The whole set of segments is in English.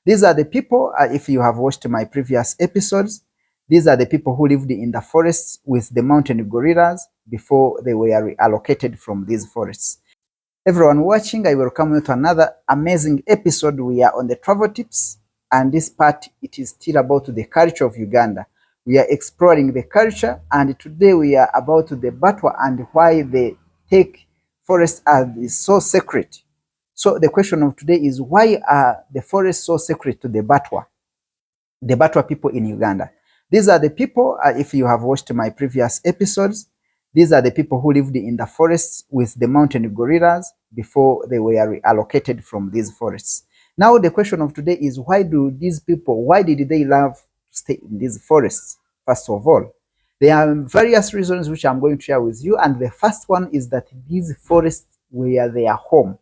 These are the people, if you have watched my previous episodes, these are the people who lived in the forests with the mountain gorillas before they were reallocated from these forests. Everyone watching, I welcome you to another amazing episode. We are on the travel tips, and this part, it is still about the culture of Uganda. We are exploring the culture, and today we are about the Batwa and why they take forests as so sacred. So the question of today is, why are the forests so sacred to the Batwa people in Uganda? These are the people, if you have watched my previous episodes, these are the people who lived in the forests with the mountain gorillas before they were reallocated from these forests. Now the question of today is, why did they love to stay in these forests? First of all, there are various reasons which I'm going to share with you, and the first one is that these forests were their home.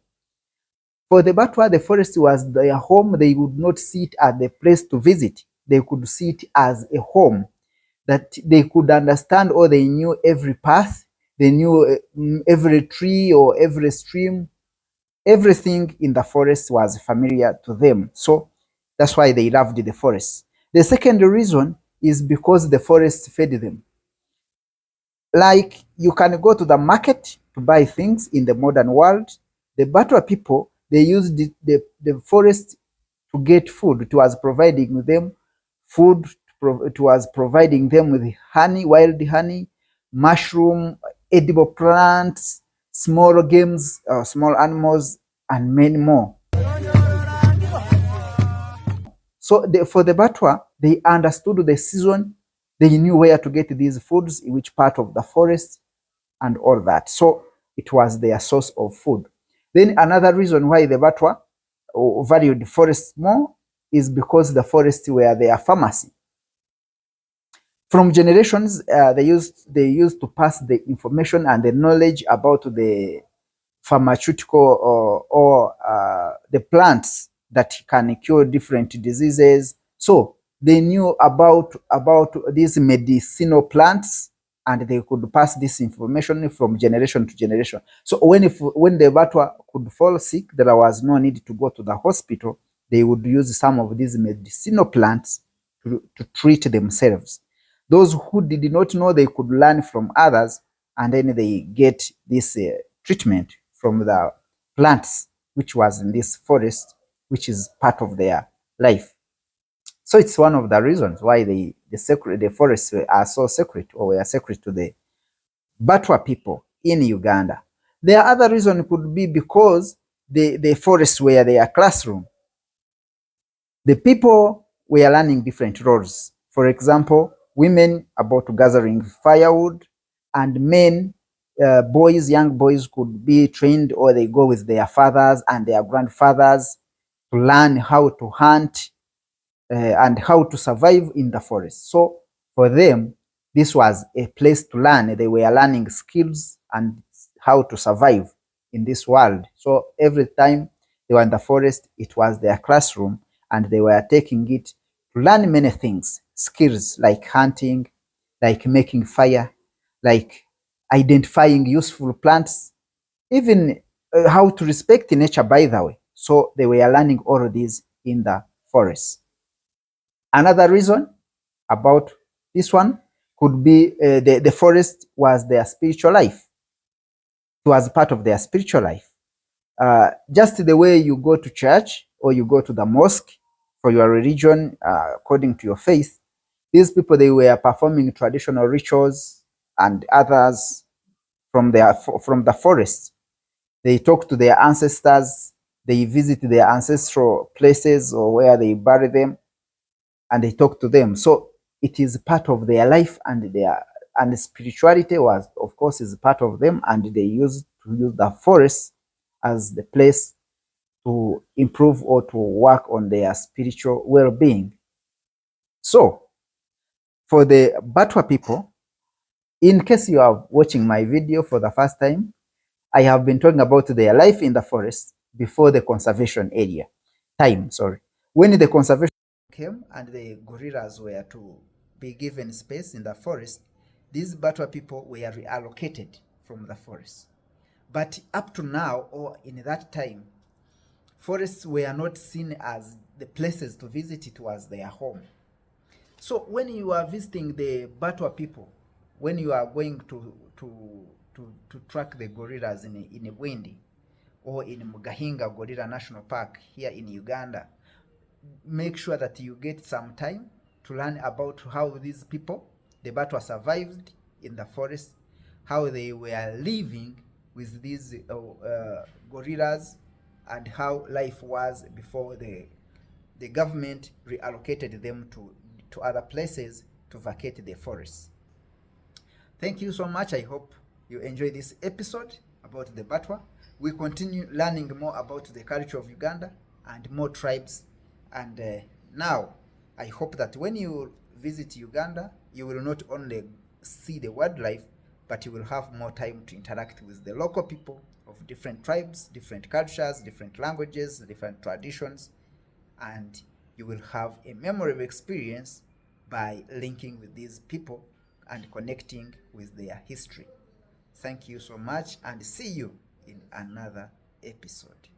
For the Batwa, the forest was their home. They would not see it as a place to visit. They could see it as a home that they could understand, or they knew every path. They knew every tree or every stream. Everything in the forest was familiar to them. So that's why they loved the forest. The second reason is because the forest fed them. Like, you can go to the market to buy things in the modern world. The Batwa people, they used the forest to get food. It was providing them food. It was providing them with honey, wild honey, mushroom, edible plants, small games, small animals, and many more. So for the Batwa, they understood the season. They knew where to get these foods, in which part of the forest, and all that. So it was their source of food. Then another reason why the Batwa valued forests more is because the forests were their pharmacy. From generations, they used to pass the information and the knowledge about the pharmaceutical or the plants that can cure different diseases. So they knew about these medicinal plants, and they could pass this information from generation to generation. So when the Batwa could fall sick, there was no need to go to the hospital. They would use some of these medicinal plants to treat themselves. Those who did not know, they could learn from others, and then they get this treatment from the plants which was in this forest, which is part of their life. So it's one of the reasons why the forests are so sacred, or were sacred to the Batwa people in Uganda. The other reason could be because the forests were their classroom. The people were learning different roles. For example, women about gathering firewood, and men, young boys could be trained, or they go with their fathers and their grandfathers to learn how to hunt and how to survive in the forest. So for them, this was a place to learn. They were learning skills and how to survive in this world. So every time they were in the forest, it was their classroom, and they were taking it to learn many things, skills like hunting, like making fire, like identifying useful plants, even how to respect nature, by the way. So they were learning all of these in the forest. Another reason about this one could be the forest was their spiritual life. It was part of their spiritual life. Just the way you go to church or you go to the mosque for your religion, according to your faith, these people, they were performing traditional rituals and others from the forest. They talk to their ancestors. They visit their ancestral places or where they bury them, and they talk to them. So it is part of their life, and spirituality was, of course, is part of them, and they used to use the forest as the place to improve or to work on their spiritual well-being. So for the Batwa people, in case you are watching my video for the first time, I have been talking about their life in the forest before the conservation time. When the conservation came and the gorillas were to be given space in the forest, these Batwa people were reallocated from the forest. But up to now, or in that time, forests were not seen as the places to visit, it was their home. So when you are visiting the Batwa people, when you are going to track the gorillas in Bwindi or in Mugahinga Gorilla National Park here in Uganda, make sure that you get some time to learn about how these people, the Batwa, survived in the forest, how they were living with these gorillas, and how life was before the government reallocated them to other places to vacate the forests. Thank you so much. I hope you enjoy this episode about the Batwa. We continue learning more about the culture of Uganda and more tribes. And now, I hope that when you visit Uganda, you will not only see the wildlife, but you will have more time to interact with the local people of different tribes, different cultures, different languages, different traditions, and you will have a memorable experience by linking with these people and connecting with their history. Thank you so much, and see you in another episode.